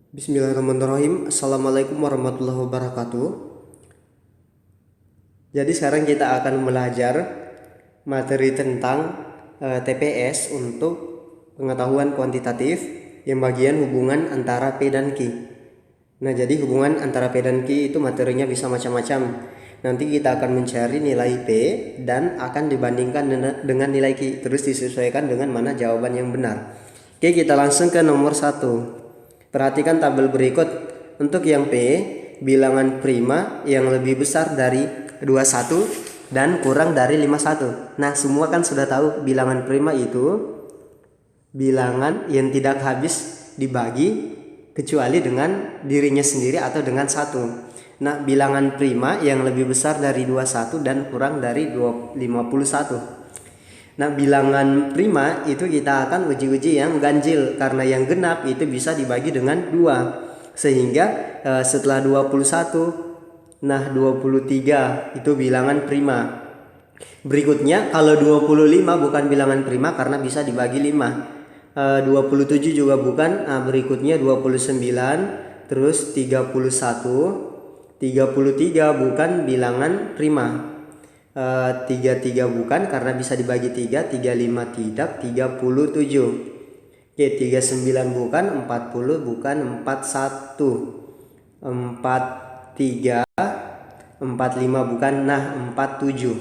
Bismillahirrahmanirrahim. Assalamualaikum warahmatullahi wabarakatuh. Jadi sekarang kita akan belajar materi tentang TPS untuk pengetahuan kuantitatif yang bagian hubungan antara P dan Q. Nah, jadi hubungan antara P dan Q itu materinya bisa macam-macam. Nanti kita akan mencari nilai P dan akan dibandingkan dengan nilai Q, terus disesuaikan dengan mana jawaban yang benar. Oke, kita langsung ke nomor 1. Perhatikan tabel berikut. Untuk yang P, bilangan prima yang lebih besar dari 21 dan kurang dari 51. Nah, semua kan sudah tahu bilangan prima itu bilangan yang tidak habis dibagi kecuali dengan dirinya sendiri atau dengan 1. Nah, bilangan prima yang lebih besar dari 21 dan kurang dari 51. Nah, bilangan prima itu kita akan uji-uji yang ganjil, karena yang genap itu bisa dibagi dengan 2. Sehingga setelah 21, nah 23 itu bilangan prima. Berikutnya kalau 25 bukan bilangan prima karena bisa dibagi 5. 27 juga bukan. Nah, berikutnya 29, terus 31. 33 bukan bilangan prima. 33 bukan karena bisa dibagi 3, 35 tidak, 37. Oke, 39 bukan, 40 bukan, 41, 43, 45 bukan, nah 47.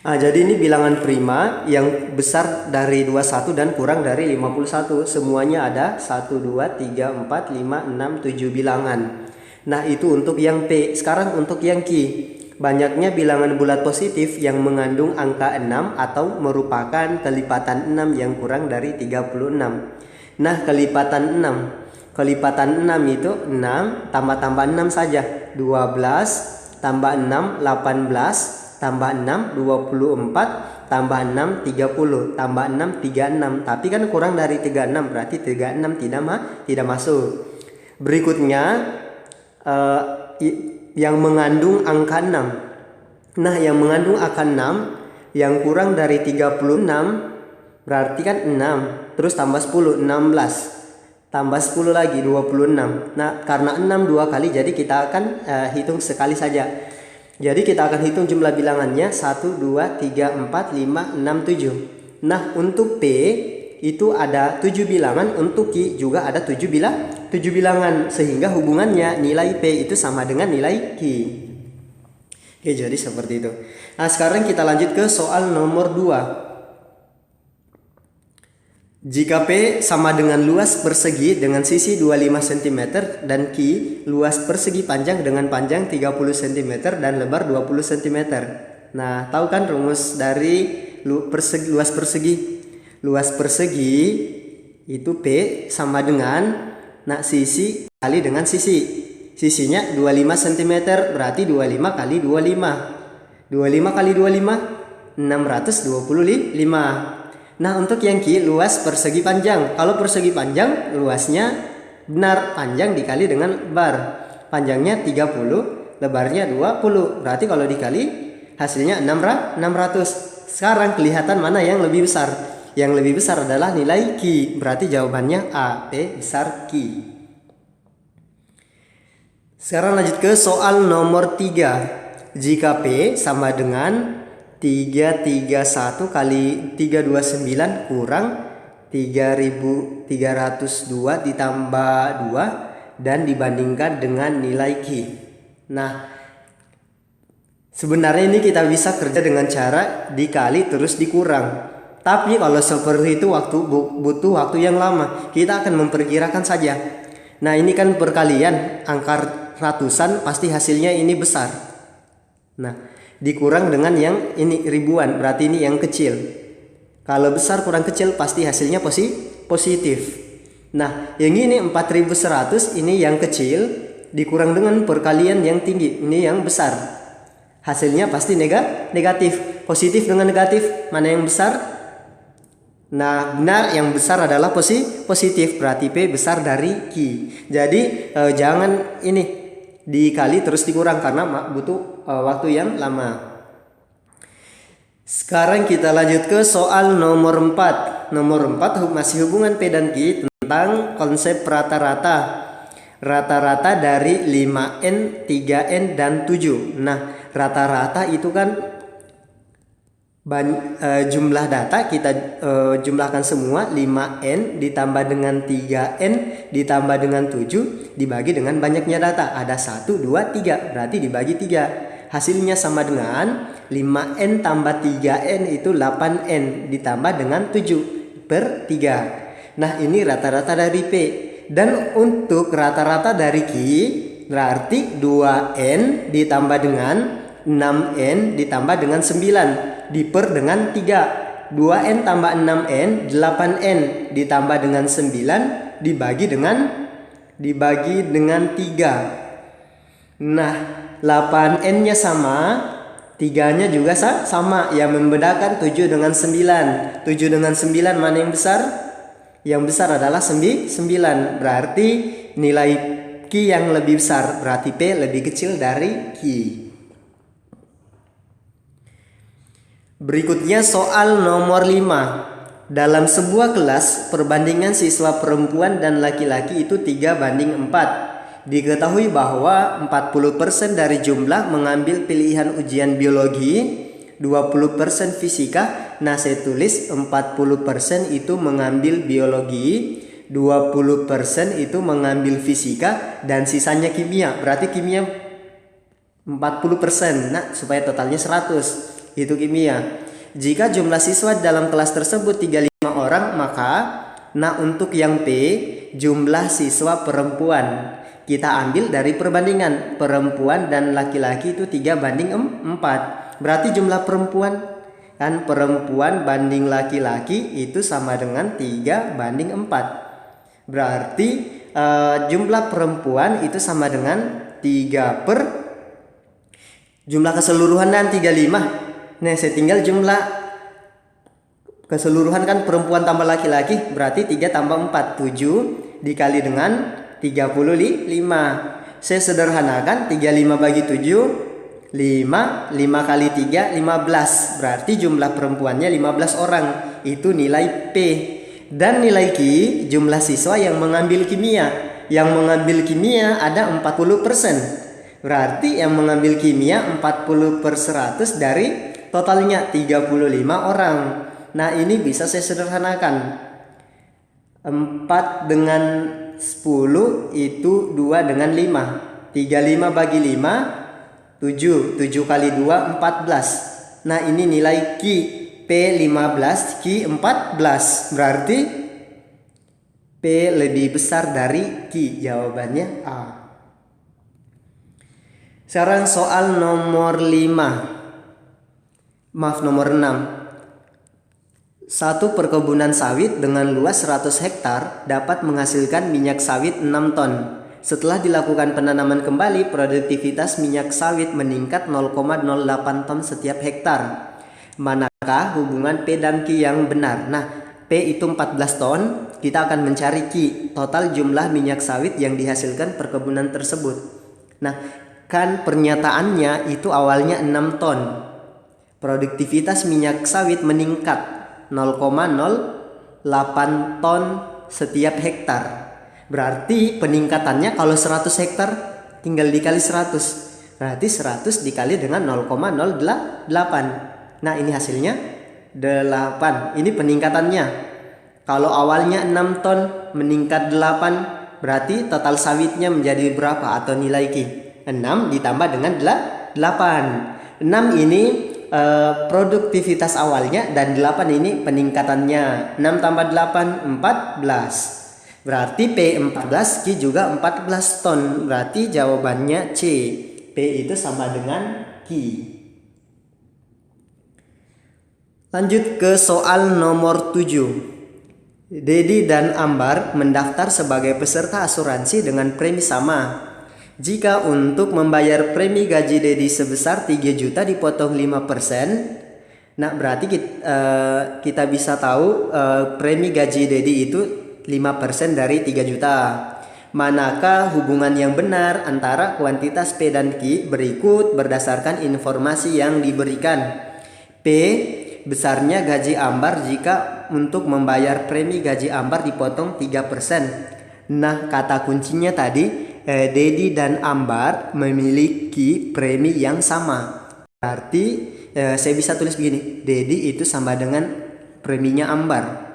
Nah, jadi ini bilangan prima yang besar dari 21 dan kurang dari 51. Semuanya ada 1, 2, 3, 4, 5, 6, 7 bilangan. Nah, itu untuk yang P. Sekarang untuk yang Q. Banyaknya bilangan bulat positif yang mengandung angka 6 atau merupakan kelipatan 6 yang kurang dari 36. Nah, kelipatan 6. Kelipatan 6 itu 6 tambah 6 saja. 12 tambah 6 18 tambah 6 24 tambah 6 30 tambah 6 36. Tapi kan kurang dari 36, berarti 36 tidak masuk. Berikutnya yang mengandung angka 6. Nah, yang mengandung angka 6 yang kurang dari 36 berarti kan 6. Terus tambah 10, 16. Tambah 10 lagi 26. Nah, karena 6 dua kali jadi kita akan hitung sekali saja. Jadi kita akan hitung jumlah bilangannya 1, 2, 3, 4, 5, 6, 7. Nah, untuk P itu ada 7 bilangan, untuk Q juga ada 7 bilangan, sehingga hubungannya nilai P itu sama dengan nilai Q. Oke, jadi seperti itu. Nah, sekarang kita lanjut ke soal nomor 2. Jika P sama dengan luas persegi dengan sisi 25 cm dan Q luas persegi panjang dengan panjang 30 cm dan lebar 20 cm. Nah, tahu kan rumus dari luas persegi? Luas persegi itu P sama dengan sisi kali dengan sisi. Sisinya 25 cm, berarti 25 kali 25. 25 kali 25 625. Nah, untuk yang Q luas persegi panjang. Kalau persegi panjang luasnya benar panjang dikali dengan lebar. Panjangnya 30, lebarnya 20. Berarti kalau dikali hasilnya 600. Sekarang kelihatan mana yang lebih besar? Yang lebih besar adalah nilai Q. Berarti jawabannya A, P besar Q. Sekarang lanjut ke soal nomor 3. Jika P sama dengan 331 kali 329 kurang 3302 ditambah 2 dan dibandingkan dengan nilai Q. Nah, sebenarnya ini kita bisa kerja dengan cara dikali terus dikurang. Tapi kalau seperti itu butuh waktu yang lama. Kita akan memperkirakan saja. Nah, ini kan perkalian angka ratusan, pasti hasilnya ini besar. Nah, dikurang dengan yang ini ribuan, berarti ini yang kecil. Kalau besar kurang kecil pasti hasilnya positif. Nah, yang ini 4100, ini yang kecil dikurang dengan perkalian yang tinggi, ini yang besar. Hasilnya pasti negatif. Positif dengan negatif, mana yang besar? Nah, benar yang besar adalah positif, berarti P besar dari Q. Jadi jangan ini dikali terus dikurang karena butuh waktu yang lama. Sekarang kita lanjut ke soal nomor 4. nomor 4 masih hubungan P dan Q tentang konsep rata-rata. Rata-rata dari 5N, 3N, dan 7. Nah, rata-rata itu kan jumlah data kita jumlahkan semua 5N ditambah dengan 3N ditambah dengan 7 dibagi dengan banyaknya data. Ada 1, 2, 3, berarti dibagi 3. Hasilnya sama dengan 5N tambah 3N itu 8N ditambah dengan 7/3. Nah, ini rata-rata dari P. Dan untuk rata-rata dari Q berarti 2N ditambah dengan 6N ditambah dengan 9 diper dengan 3. 2N tambah 6N 8N ditambah dengan 9 dibagi dengan 3. Nah, 8N-nya sama, 3-nya juga sama. Yang membedakan 7 dengan 9. 7 dengan 9 mana yang besar? Yang besar adalah 9. Berarti nilai Q yang lebih besar. Berarti P lebih kecil dari Q. Berikutnya soal nomor 5. Dalam sebuah kelas, perbandingan siswa perempuan dan laki-laki itu 3:4. Diketahui bahwa 40% dari jumlah mengambil pilihan ujian biologi, 20% fisika. Nah, saya tulis 40% itu mengambil biologi, 20% itu mengambil fisika, dan sisanya kimia. Berarti kimia 40%. Nah, supaya totalnya 100 itu kimia. Jika jumlah siswa dalam kelas tersebut 35 orang, maka untuk yang P, jumlah siswa perempuan kita ambil dari perbandingan perempuan dan laki-laki itu 3:4. Berarti jumlah perempuan kan, perempuan banding laki-laki itu sama dengan 3:4. Berarti jumlah perempuan itu sama dengan 3 per jumlah keseluruhan dan 35. Nah, saya tinggal jumlah keseluruhan kan perempuan tambah laki-laki, berarti 3 tambah 4, 7 dikali dengan 35. Saya sederhanakan, 35 bagi 7 5 kali 3 15. Berarti jumlah perempuannya 15 orang. Itu nilai P. Dan nilai Q jumlah siswa yang mengambil kimia. Yang mengambil kimia ada 40%. Berarti yang mengambil kimia 40/100 dari totalnya 35 orang. Nah, ini bisa saya sederhanakan. 4 dengan 10 itu 2 dengan 5. 35 bagi 5 7. 7 kali 2 14. Nah, ini nilai Q. P 15, Q 14. Berarti P lebih besar dari Q. Jawabannya A. Sekarang soal nomor 6. Satu perkebunan sawit dengan luas 100 hektar dapat menghasilkan minyak sawit 6 ton. Setelah dilakukan penanaman kembali, produktivitas minyak sawit meningkat 0,08 ton setiap hektar. Manakah hubungan P dan Q yang benar? Nah, P itu 14 ton, kita akan mencari Q, total jumlah minyak sawit yang dihasilkan perkebunan tersebut. Nah, kan pernyataannya itu awalnya 6 ton. Produktivitas minyak sawit meningkat 0,08 ton setiap hektar. Berarti peningkatannya kalau 100 hektar tinggal dikali 100. Berarti 100 dikali dengan 0,08. Nah, ini hasilnya 8. Ini peningkatannya. Kalau awalnya 6 ton meningkat 8, berarti total sawitnya menjadi berapa atau nilai Q? 6 ditambah dengan 8. 6 ini produktivitas awalnya dan 8 ini peningkatannya. 6 tambah 8 14. Berarti P 14, Q juga 14 ton. Berarti jawabannya C. P itu sama dengan Q. Lanjut ke soal nomor 7. Dedi dan Ambar mendaftar sebagai peserta asuransi dengan premi sama. Jika untuk membayar premi gaji Dedi sebesar 3 juta dipotong 5%, nah berarti kita bisa tahu premi gaji Dedi itu 5% dari 3 juta. Manakah hubungan yang benar antara kuantitas P dan Q berikut berdasarkan informasi yang diberikan? P besarnya gaji Ambar jika untuk membayar premi gaji Ambar dipotong 3%. Nah, kata kuncinya tadi, Dedi dan Ambar memiliki premi yang sama. Berarti saya bisa tulis begini, Dedi itu sama dengan preminya Ambar.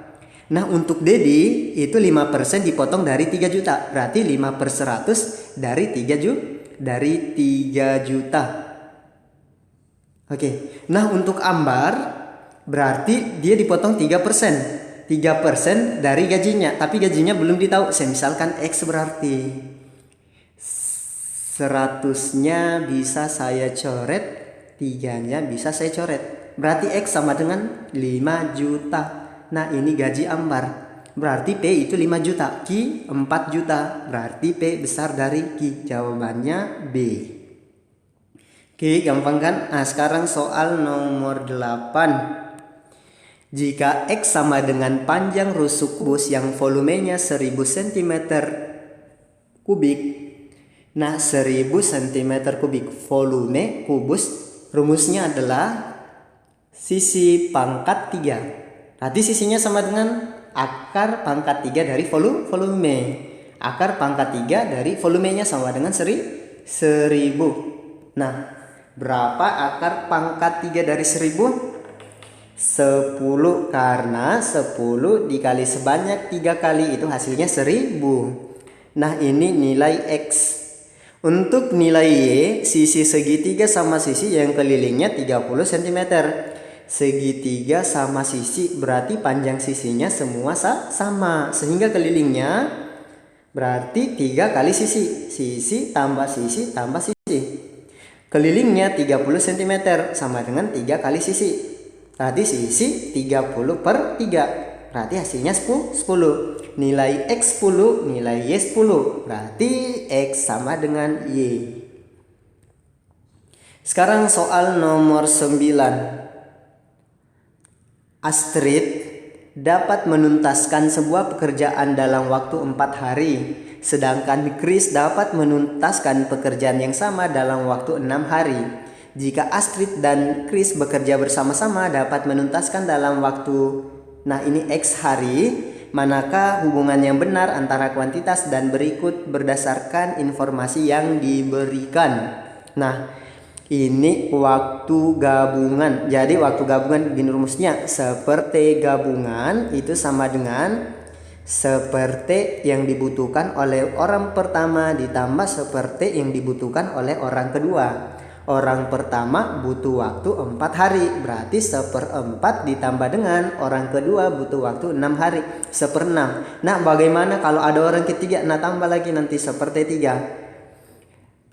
Nah, untuk Dedi itu 5% dipotong dari 3 juta. Berarti 5/100 dari 3 juta. Oke. Nah, untuk Ambar berarti dia dipotong 3%. 3% dari gajinya, tapi gajinya belum ditahu. Saya misalkan X, berarti 100-nya bisa saya coret, 3-nya bisa saya coret. Berarti X sama dengan 5 juta. Nah, ini gaji Ambar. Berarti P itu 5 juta, Q 4 juta. Berarti P besar dari Q. Jawabannya B. Oke, gampang kan? Nah, sekarang soal nomor 8. Jika X sama dengan panjang rusuk bus yang volumenya 1000 cm kubik. Nah, 1000 cm kubik volume kubus, rumusnya adalah sisi pangkat 3. Nanti sisinya sama dengan akar pangkat 3 dari volume. Akar pangkat 3 dari volumenya sama dengan 1000. Nah, berapa akar pangkat 3 dari 1000? 10, karena 10 dikali sebanyak 3 kali itu hasilnya 1000. Nah, ini nilai X. Untuk nilai Y, sisi segitiga sama sisi yang kelilingnya 30 cm. Segitiga sama sisi berarti panjang sisinya semua sama. Sehingga kelilingnya berarti 3 kali sisi. Sisi tambah sisi tambah sisi. Kelilingnya 30 cm sama dengan 3 kali sisi. Tadi sisi 30/3. Berarti hasilnya 10. Nilai X 10, nilai Y 10. Berarti X sama dengan Y. Sekarang soal nomor 9. Astrid dapat menuntaskan sebuah pekerjaan dalam waktu 4 hari. Sedangkan Chris dapat menuntaskan pekerjaan yang sama dalam waktu 6 hari. Jika Astrid dan Chris bekerja bersama-sama dapat menuntaskan dalam waktu, nah ini X hari, manakah hubungan yang benar antara kuantitas dan berikut berdasarkan informasi yang diberikan. Nah, ini waktu gabungan. Jadi waktu gabungan begini rumusnya, seperti gabungan itu sama dengan seperti yang dibutuhkan oleh orang pertama ditambah seperti yang dibutuhkan oleh orang kedua. Orang pertama butuh waktu 4 hari, berarti 1/4 ditambah dengan orang kedua butuh waktu 6 hari, 1/6. Nah, bagaimana kalau ada orang ketiga? Nah, tambah lagi nanti 1/3.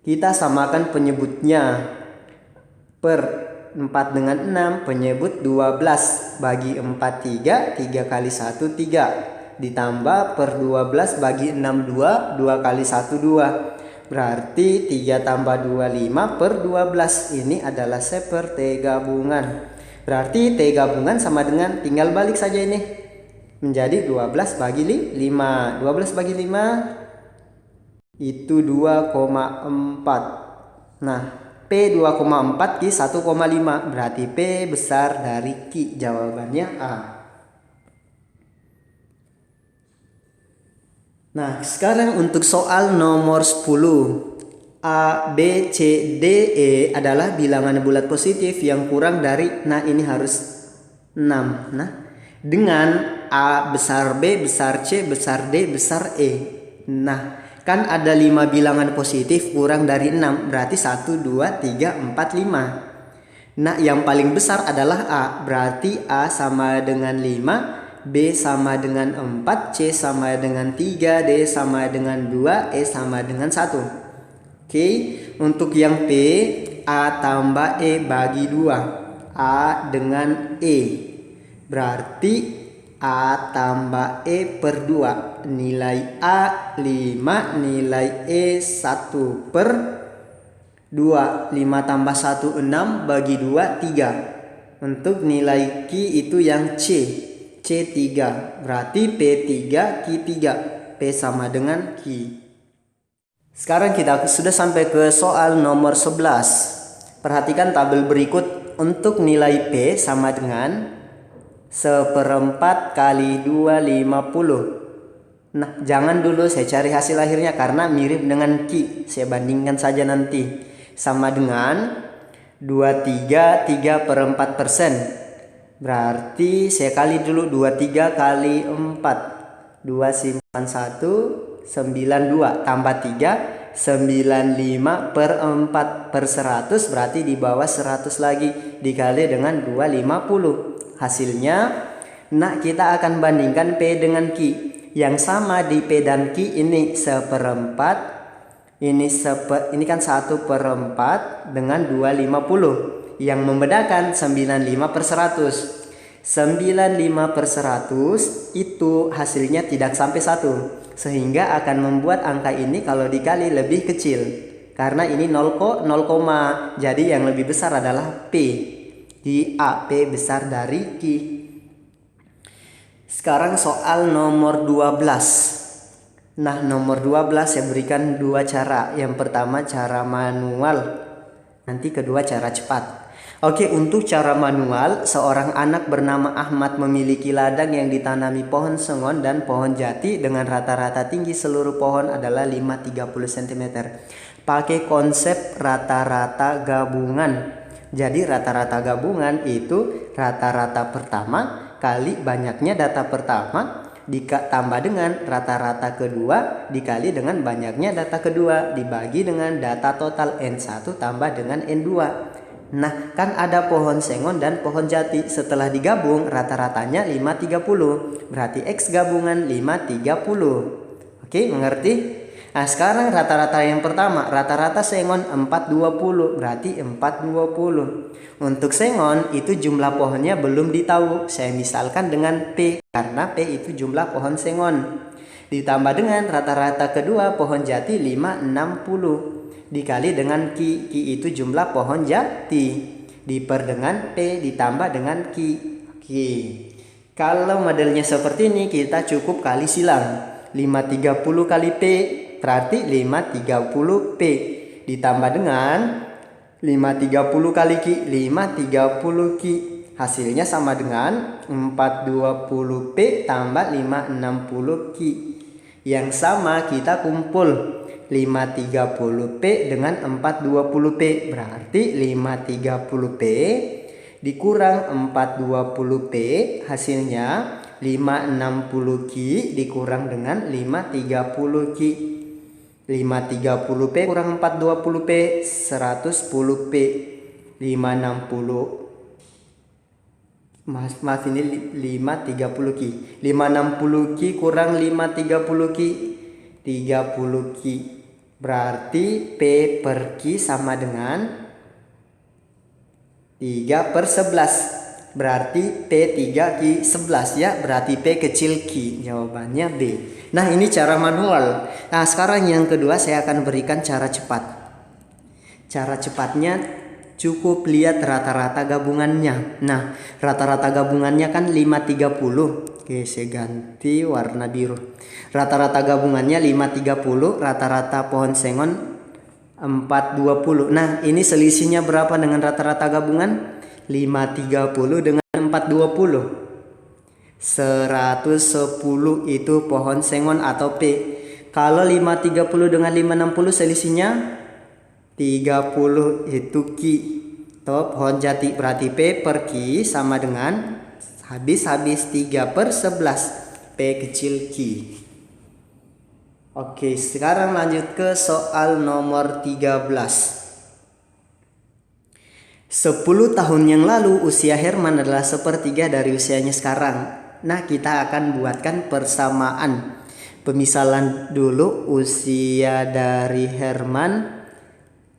Kita samakan penyebutnya. Per 4 dengan 6, penyebut 12 bagi 4 3, 3 kali 1 3. Ditambah per 12 bagi 6 2, 2 kali 1 2. Berarti 3 tambah 2 5/12. Ini adalah seperti gabungan. Berarti T gabungan sama dengan, tinggal balik saja ini, menjadi 12 bagi 5. 12 bagi 5 itu 2,4. Nah, P 2,4, Q 1,5. Berarti P besar dari Q. Jawabannya A. Nah, sekarang untuk soal nomor 10. A, B, C, D, E adalah bilangan bulat positif yang kurang dari, nah ini harus 6. Nah, dengan A besar B, besar C, besar D, besar E. Nah, kan ada 5 bilangan positif kurang dari 6. Berarti 1, 2, 3, 4, 5. Nah, yang paling besar adalah A. Berarti A sama dengan 5. B sama dengan 4, C sama dengan 3, D sama dengan 2, E sama dengan 1. Oke, untuk yang P, A tambah E bagi 2. A dengan E. Berarti A tambah E per 2. Nilai A 5, nilai E 1/2. 5 tambah 1 6, bagi 2 3. Untuk nilai Q itu yang C. C3, berarti P3, Q3. P sama dengan Q. Sekarang kita sudah sampai ke soal nomor 11. Perhatikan tabel berikut. Untuk nilai P sama dengan 1/4 kali 250. Nah, jangan dulu saya cari hasil akhirnya karena mirip dengan Q. Saya bandingkan saja nanti. Sama dengan 3/4%. Berarti saya kali dulu 23 kali 4. 2 simpan 1, 92 tambah 3, 95/4/100, berarti di bawah 100 lagi dikali dengan 250. Hasilnya, nah kita akan bandingkan P dengan Q. Yang sama di P dan Q ini 1/4. Ini kan 1/4 dengan 250. Yang membedakan 95/100. 95/100 itu hasilnya tidak sampai 1. Sehingga akan membuat angka ini kalau dikali lebih kecil. Karena ini 0, jadi yang lebih besar adalah P. Di A, P besar dari Q. Sekarang soal nomor 12. Nah, nomor 12 saya berikan dua cara. Yang pertama cara manual, nanti kedua cara cepat. Oke, untuk cara manual, seorang anak bernama Ahmad memiliki ladang yang ditanami pohon sengon dan pohon jati dengan rata-rata tinggi seluruh pohon adalah 530 cm. Pakai konsep rata-rata gabungan. Jadi rata-rata gabungan itu rata-rata pertama kali banyaknya data pertama ditambah dengan rata-rata kedua dikali dengan banyaknya data kedua dibagi dengan data total N1 tambah dengan N2. Nah, kan ada pohon sengon dan pohon jati. Setelah digabung rata-ratanya 530. Berarti X gabungan 530. Oke, mengerti? Nah, sekarang rata-rata yang pertama, rata-rata sengon 420, berarti 420. Untuk sengon itu jumlah pohonnya belum ditahu. Saya misalkan dengan P, karena P itu jumlah pohon sengon. Ditambah dengan rata-rata kedua pohon jati 560. Dikali dengan Q, Q itu jumlah pohon jati. Diper dengan P ditambah dengan Q. Oke. Kalau modelnya seperti ini kita cukup kali silang. 530 kali P berarti 530 P ditambah dengan 530 kali Q, 530 Q. Hasilnya sama dengan 420 P tambah 560 Q. Yang sama kita kumpul 530 P dengan 420 P. Berarti 530 P dikurang 420 P hasilnya 560 Q dikurang dengan 530 Q. 530 P kurang 420 P 110 P. 560 Maaf ini 530 Q. 560 Q kurang 530 Q 30 Q. Berarti P per Q sama dengan 3/11. Berarti P 3 Q 11 ya. Berarti P kecil Q. Jawabannya B. Nah, ini cara manual. Nah, sekarang yang kedua saya akan berikan cara cepat. Cara cepatnya cukup lihat rata-rata gabungannya. Nah, rata-rata gabungannya kan 530. Oke, saya ganti warna biru. Rata-rata gabungannya 530, rata-rata pohon sengon 420. Nah, ini selisihnya berapa dengan rata-rata gabungan? 530 dengan 420. 110 itu pohon sengon atau P. Kalau 530 dengan 560 selisihnya 30 itu Q. Pohon jati berarti P per Q sama dengan habis 3/11 P kecil Q. Oke, sekarang lanjut ke soal nomor 13. 10 tahun yang lalu usia Herman adalah 1/3 dari usianya sekarang. Nah, kita akan buatkan persamaan. Pemisalan dulu usia dari Herman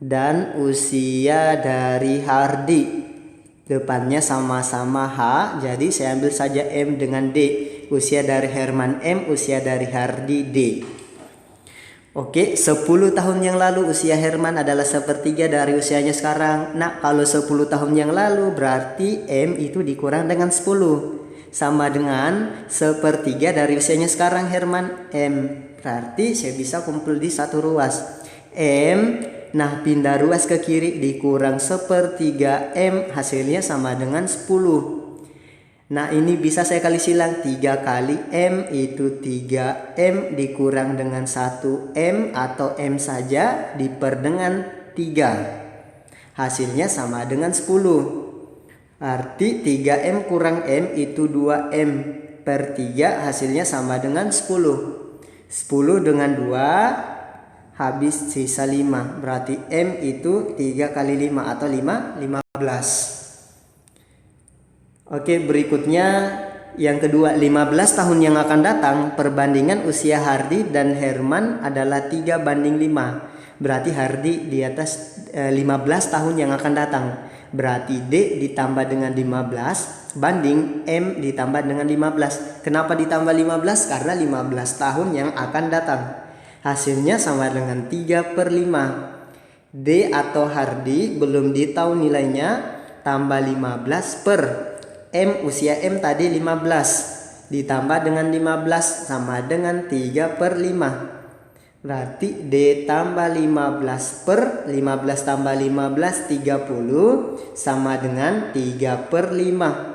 dan usia dari Hardi. Depannya sama-sama H, jadi saya ambil saja M dengan D. Usia dari Herman M, usia dari Hardi D. Oke, 10 tahun yang lalu usia Herman adalah 1/3 dari usianya sekarang. Nah, kalau 10 tahun yang lalu berarti M itu dikurang dengan 10. Sama dengan 1/3 dari usianya sekarang Herman M. Berarti saya bisa kumpul di satu ruas. M Nah, pindah ruas ke kiri dikurang 1/3 M hasilnya sama dengan 10. Nah, ini bisa saya kali silang. 3 kali M itu 3M dikurang dengan 1M atau M saja diper dengan 3. Hasilnya sama dengan 10. Arti 3M kurang M itu 2M per 3 hasilnya sama dengan 10. 10 dengan 2 habis sisa 5. Berarti M itu 3 kali 5 atau 15. Oke, berikutnya yang kedua, 15 tahun yang akan datang, perbandingan usia Hardy dan Herman adalah 3/5. Berarti Hardy di atas 15 tahun yang akan datang. Berarti D ditambah dengan 15 banding M ditambah dengan 15. Kenapa ditambah 15? Karena 15 tahun yang akan datang. Hasilnya sama dengan 3/5. D atau Hardy belum ditahu nilainya, tambah 15 per M, usia M tadi 15 ditambah dengan 15 sama dengan 3/5. Berarti D tambah 15 per 15 tambah 15 30 sama dengan 3/5.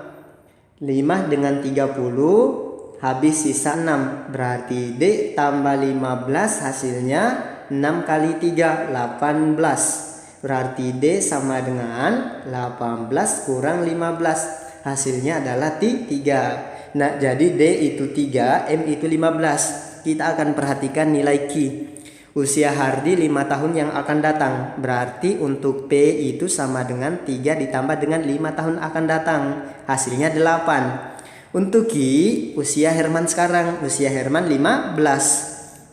5 dengan 30 habis sisa 6. Berarti D tambah 15 hasilnya 6 kali 3 18. Berarti D sama dengan 18 kurang 15. Hasilnya adalah 3. Nah, jadi D itu 3, M itu 15. Kita akan perhatikan nilai Q. Usia Hardy 5 tahun yang akan datang. Berarti untuk P itu sama dengan 3 ditambah dengan 5 tahun akan datang. Hasilnya 8. Untuk Q, usia Herman sekarang. Usia Herman 15.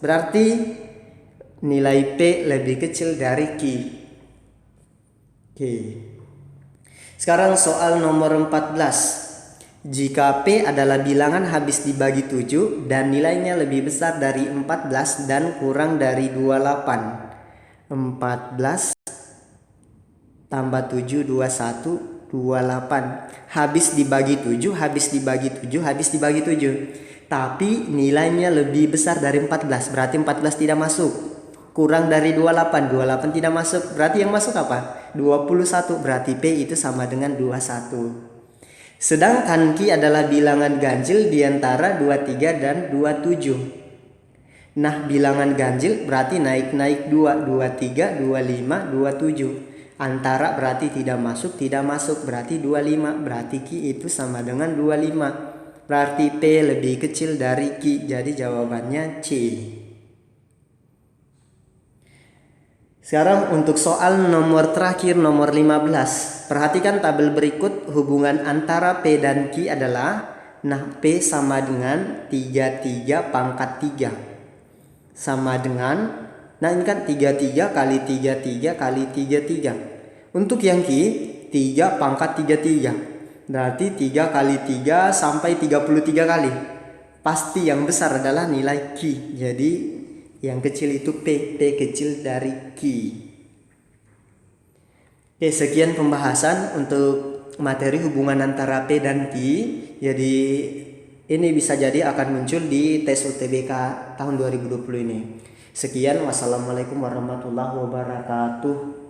Berarti nilai P lebih kecil dari Q. Oke. Sekarang soal nomor 14. Jika P adalah bilangan habis dibagi 7 dan nilainya lebih besar dari 14 dan kurang dari 28. 14 tambah 7 21 28. Habis dibagi 7, habis dibagi 7, habis dibagi 7. Tapi nilainya lebih besar dari 14, berarti 14 tidak masuk. Kurang dari 28, 28 tidak masuk. Berarti yang masuk apa? 21. Berarti P itu sama dengan 21. Sedangkan Q adalah bilangan ganjil di antara 23 dan 27. Nah, bilangan ganjil berarti naik-naik 2, 23, 25, 27. Antara berarti tidak masuk, berarti 25. Berarti Q itu sama dengan 25. Berarti P lebih kecil dari Q. Jadi jawabannya C. Sekarang untuk soal nomor terakhir, nomor 15. Perhatikan tabel berikut. Hubungan antara P dan Q adalah, nah, P sama dengan 33 pangkat 3. Sama dengan, nah ini kan 33 kali 33 kali 33. Untuk yang Q, 3 pangkat 33. Berarti 3 kali 3 sampai 33 kali. Pasti yang besar adalah nilai Q. Jadi yang kecil itu P kecil dari Q. Oke, sekian pembahasan untuk materi hubungan antara P dan Q. Jadi ini bisa jadi akan muncul di tes UTBK tahun 2020 ini. Sekian, wassalamualaikum warahmatullahi wabarakatuh.